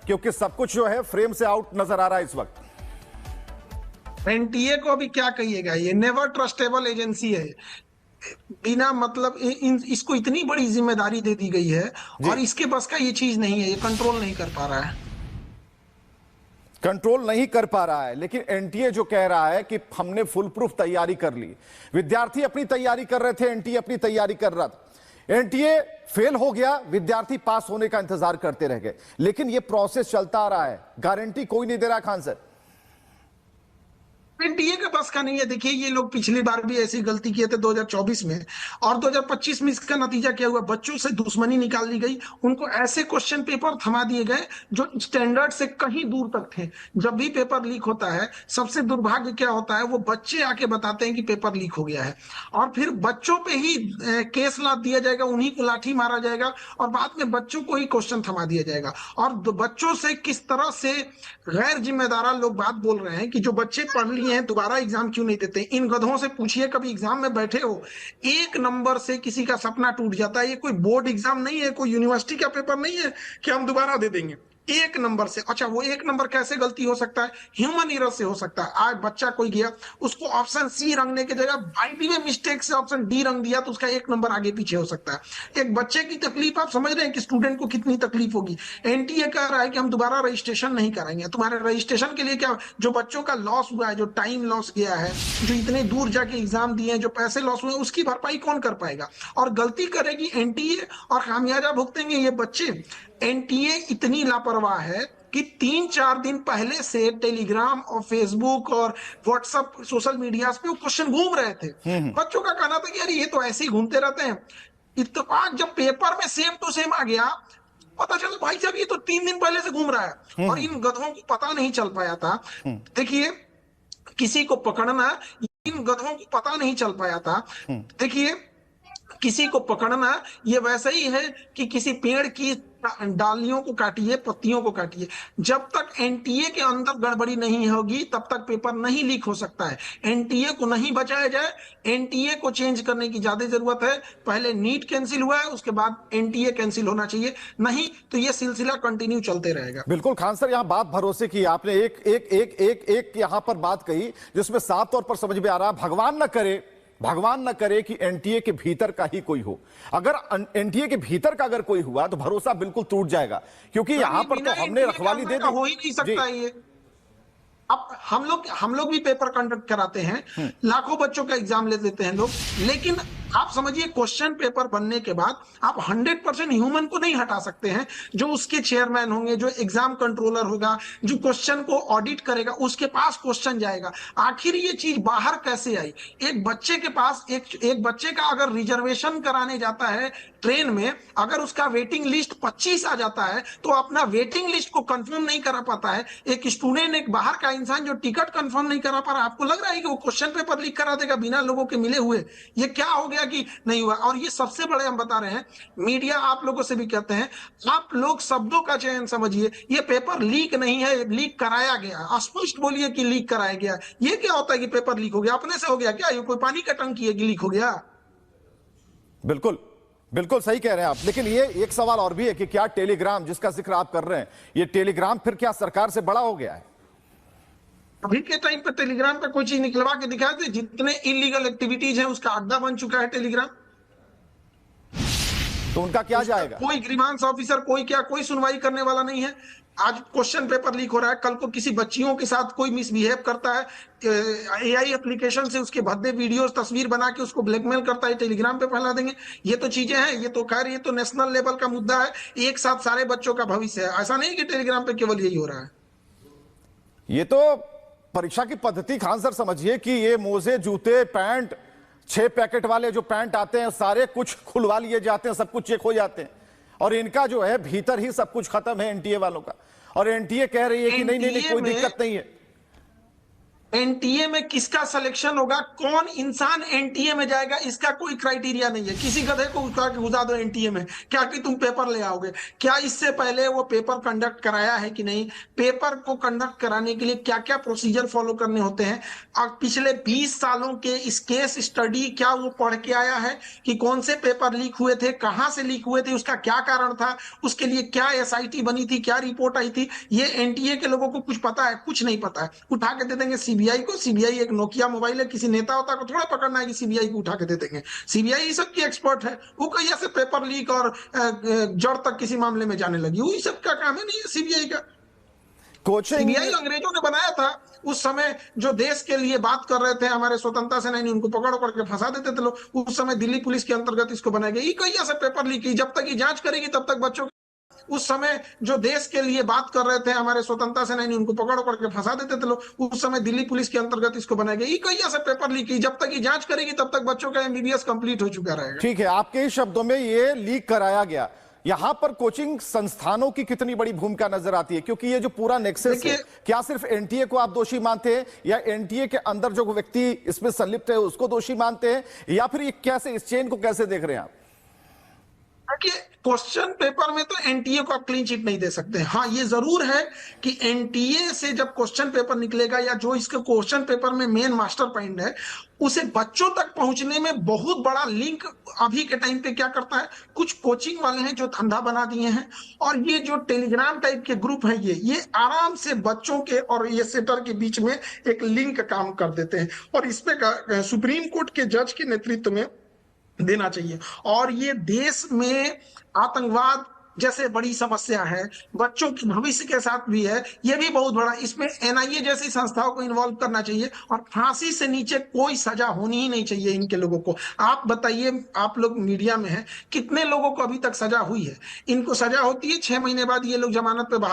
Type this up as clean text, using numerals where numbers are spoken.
क्योंकि सब कुछ जो है फ्रेम से आउट नजर आ रहा है इस वक्त। एनटीए को अभी क्या कहिएगा, ये नेवर ट्रस्टेबल एजेंसी है। बिना मतलब इसको इतनी बड़ी जिम्मेदारी दे दी गई है जी, और इसके बस का ये चीज नहीं है, ये कंट्रोल नहीं कर पा रहा है। कंट्रोल नहीं कर पा रहा है। लेकिन एनटीए जो कह रहा है कि हमने फुल प्रूफ तैयारी कर ली, विद्यार्थी अपनी तैयारी कर रहे थे, एनटीए अपनी तैयारी कर रहा था। एनटीए फेल हो गया, विद्यार्थी पास होने का इंतजार करते रह गए। लेकिन यह प्रोसेस चलता आ रहा है, गारंटी कोई नहीं दे रहा खान सर। एनटीए का बस का नहीं है। देखिए, ये लोग पिछली बार भी ऐसी गलती किए थे 2024 में, और 2025 में इसका नतीजा क्या हुआ, बच्चों से दुश्मनी निकाल दी गई। उनको ऐसे क्वेश्चन पेपर थमा दिए गए जो स्टैंडर्ड से कहीं दूर तक थे। जब भी पेपर लीक होता है, सबसे दुर्भाग्य क्या होता है, वो बच्चे आके बताते हैं कि पेपर लीक हो गया है, और फिर बच्चों पे ही केस लाद दिया जाएगा, उन्हीं को लाठी मारा जाएगा, और बाद में बच्चों को ही क्वेश्चन थमा दिया जाएगा। और बच्चों से किस तरह से गैर जिम्मेदार लोग बात बोल रहे हैं कि जो बच्चे पढ़ लिए हैं दोबारा एग्जाम क्यों नहीं देते। इन गधों से पूछिए, कभी एग्जाम में बैठे हो, एक नंबर से किसी का सपना टूट जाता है। ये कोई बोर्ड एग्जाम नहीं है, कोई यूनिवर्सिटी का पेपर नहीं है कि हम दोबारा दे देंगे एक नंबर से। अच्छा, वो एक नंबर कैसे गलती हो सकता है, ह्यूमन एरर से हो सकता है। आज बच्चा कोई गया, उसको ऑप्शन सी रंगने की जगह बाई में मिस्टेक से ऑप्शन डी रंग दिया, तो उसका एक नंबर आगे पीछे हो सकता है। एक बच्चे की तकलीफ आप समझ रहे हैं कि स्टूडेंट को कितनी तकलीफ होगी। एनटीए कह रहा है कि हम दोबारा रजिस्ट्रेशन नहीं कराएंगे। तुम्हारे रजिस्ट्रेशन के लिए क्या, जो बच्चों का लॉस हुआ है, जो टाइम लॉस गया है, जो इतने दूर जाके एग्जाम दिए हैं, जो पैसे लॉस हुए, उसकी भरपाई कौन कर पाएगा। और गलती करेगी एनटीए और खामियाजा भुगतेंगे ये बच्चे। एनटीए इतनी लापरवाह है कि 3-4 दिन पहले से टेलीग्राम और फेसबुक और व्हाट्सएप सोशल मीडिया पे वो क्वेश्चन घूम रहे थे। बच्चों का कहना था कि यार ये तो ऐसे ही घूमते रहते हैं। इत्तेफाक जब पेपर में सेम टू सेम आ गया, पता चला भाई साहब ये तो 3 दिन पहले से घूम रहा है, और इन गधों को पता नहीं चल पाया था। देखिए, किसी को पकड़ना, इन गधों को पता नहीं चल पाया था। देखिए, किसी को पकड़ना ये वैसा ही है कि किसी पेड़ की डालियों को काटिए, पत्तियों को काटिए। जब तक एनटीए के अंदर गड़बड़ी नहीं होगी तब तक पेपर नहीं लीक हो सकता है। एनटीए को नहीं बचाया जाए, एनटीए को चेंज करने की ज्यादा जरूरत है। पहले नीट कैंसिल हुआ है, उसके बाद एनटीए कैंसिल होना चाहिए, नहीं तो ये सिलसिला कंटिन्यू चलते रहेगा। बिल्कुल खान सर, यहां बात भरोसे की आपने एक एक एक एक एक यहां पर बात कही जिसमें साफ तौर पर समझ में आ रहा, भगवान न करे कि एनटीए के भीतर का ही कोई हो। अगर एनटीए के भीतर का अगर कोई हुआ तो भरोसा बिल्कुल टूट जाएगा, क्योंकि यहां पर तो हमने रखवाली दे दी। हो ही नहीं सकता ये। अब हम लोग भी पेपर कंडक्ट कराते हैं, लाखों बच्चों का एग्जाम ले लेते हैं लोग, लेकिन आप समझिए क्वेश्चन पेपर बनने के बाद आप 100% ह्यूमन को नहीं हटा सकते हैं। जो उसके चेयरमैन होंगे, जो एग्जाम कंट्रोलर होगा, जो क्वेश्चन को ऑडिट करेगा, उसके पास क्वेश्चन जाएगा। आखिर ये चीज बाहर कैसे आई। एक बच्चे के पास एक बच्चे का अगर रिजर्वेशन कराने जाता है ट्रेन में, अगर उसका वेटिंग लिस्ट 25 आ जाता है तो अपना वेटिंग लिस्ट को कंफर्म नहीं करा पाता है। एक स्टूडेंट, एक बाहर का इंसान जो टिकट कंफर्म नहीं करा पा रहा, आपको लग रहा है कि वो क्वेश्चन पेपर लीक करा देगा बिना लोगों के मिले हुए। ये क्या हो गया कि नहीं हुआ। और ये सबसे बड़े हम बता रहे हैं, मीडिया आप लोगों से भी कहते हैं, आप लोग शब्दों का चयन समझिए। ये पेपर लीक नहीं है, लीक कराया गया। स्पष्ट बोलिए कि लीक कराया गया। ये क्या होता है कि पेपर लीक हो गया, अपने से हो गया क्या, ये कोई पानी का टंकी है कि लीक हो गया। बिल्कुल बिल्कुल सही कह रहे हैं आप। लेकिन ये एक सवाल और भी है कि क्या टेलीग्राम जिसका जिक्र आप कर रहे हैं, ये टेलीग्राम फिर क्या सरकार से बड़ा हो गया है। अभी के टाइम पे टेलीग्राम पे कोई चीज निकलवा के दिखाए थे, जितने इलीगल एक्टिविटीज हैं उसका अड्डा बन चुका है टेलीग्राम। तो उनका क्या जाएगा। कोई ग्रीवांस ऑफिसर, कोई क्या, कोई सुनवाई करने वाला नहीं है। आज क्वेश्चन पेपर लीक हो रहा है, कल को किसी बच्चियों के साथ कोई मिसबिहेव करता है, एआई एप्लीकेशन से उसके भद्दे वीडियोस तस्वीर बना के उसको ब्लैकमेल करता है, टेलीग्राम पे फैला देंगे। ये तो चीजें हैं, ये तो खैर ये तो नेशनल लेवल का मुद्दा है, एक साथ सारे बच्चों का भविष्य है। ऐसा नहीं कि टेलीग्राम पे केवल यही हो रहा है। ये तो परीक्षा की पद्धति खान सर समझिए कि ये मोजे, जूते, पैंट, 6 पैकेट वाले जो पैंट आते हैं सारे कुछ खुलवा लिए जाते हैं, सब कुछ चेक हो जाते हैं, और इनका जो है भीतर ही सब कुछ खत्म है एनटीए वालों का। और एनटीए कह रही है कि नहीं नहीं नहीं कोई दिक्कत नहीं है। एनटीए में किसका सिलेक्शन होगा, कौन इंसान एनटीए में जाएगा, इसका कोई क्राइटेरिया नहीं है। किसी गधे को उठा के घुसा दो एनटीए में, क्या कि तुम पेपर ले आओगे? क्या इससे पहले वो पेपर कंडक्ट कराया है कि नहीं? पेपर को कंडक्ट कराने के लिए क्या क्या प्रोसीजर फॉलो करने होते हैं, और पिछले 20 सालों के इस केस स्टडी क्या वो पढ़ के आया है कि कौन से पेपर लीक हुए थे, कहां से लीक हुए थे, उसका क्या कारण था, उसके लिए क्या एसआईटी बनी थी, क्या रिपोर्ट आई थी? ये एनटीए के लोगों को कुछ पता है? कुछ नहीं पता है। उठा के दे देंगे सीबीआई को। सीबीआई एक नोकिया मोबाइल है, किसी नेता होता को थोड़ा पकड़ना है कि सीबीआई को उठा के दे देंगे। सीबीआई इस सब की एक्सपर्ट है, वो कैसे से पेपर लीक और जड़ तक किसी मामले में जाने लगी, वो सब का काम है नहीं है सीबीआई का। कोचिंग सीबीआई अंग्रेजों ने बनाया था, उस समय जो देश के लिए बात कर रहे थे, हमारे स्वतंत्रता सेनानी, उनको पकड़ पकड़ के फंसा देते थे लोग। उस समय दिल्ली पुलिस के अंतर्गत इसको बनाया गया। ये कैसे से पेपर लीक की, जब तक ये जांच करेगी तब तक बच्चों, उस समय जो देश के लिए बात कर रहे थे, हमारे स्वतंत्रता सेनानी, उनको पकड़ पकड़ के फंसा देते थे लोग। उस समय दिल्ली पुलिस के अंतर्गत इसको बनाया गया। ये कैसे से पेपर लीक की, जब तक ये जांच करेगी तब तक बच्चों का एमबीबीएस कंप्लीट हो चुका रहेगा। ठीक है, आपके ही शब्दों में ये लीक कराया गया। यहां पर कोचिंग संस्थानों की कितनी बड़ी भूमिका नजर आती है? क्योंकि ये जो पूरा नेक्सस है, क्या सिर्फ एनटीए को आप दोषी मानते हैं, या एनटीए के अंदर जो व्यक्ति इसमें संलिप्त है उसको दोषी मानते हैं, या फिर ये कैसे, इस चेन को कैसे देख रहे हैं आप? देखिए, क्वेश्चन पेपर में तो एनटीए को आप क्लीन चिट नहीं दे सकते। हाँ, ये जरूर है कि एनटीए से जब क्वेश्चन पेपर निकलेगा, या जो इसके क्वेश्चन पेपर में मेन मास्टर पॉइंट है, उसे बच्चों तक पहुंचने में बहुत बड़ा लिंक अभी के टाइम पे क्या करता है, कुछ कोचिंग वाले हैं जो धंधा बना दिए हैं, और ये जो टेलीग्राम टाइप के ग्रुप है, ये आराम से बच्चों के और ये सेटर के बीच में एक लिंक काम कर देते हैं। और इसमें सुप्रीम कोर्ट के जज के नेतृत्व में देना चाहिए। और ये देश में आतंकवाद जैसे बड़ी समस्या है, बच्चों के भविष्य के साथ भी है, ये भी बहुत बड़ा, इसमें एनआईए जैसी संस्थाओं को इन्वॉल्व करना चाहिए। और फांसी से नीचे कोई सजा होनी ही नहीं चाहिए इनके लोगों को। आप बताइए, आप लोग मीडिया में हैं, कितने लोगों को अभी तक सजा हुई है? इनको सजा होती है, 6 महीने बाद ये लोग जमानत पे बाहर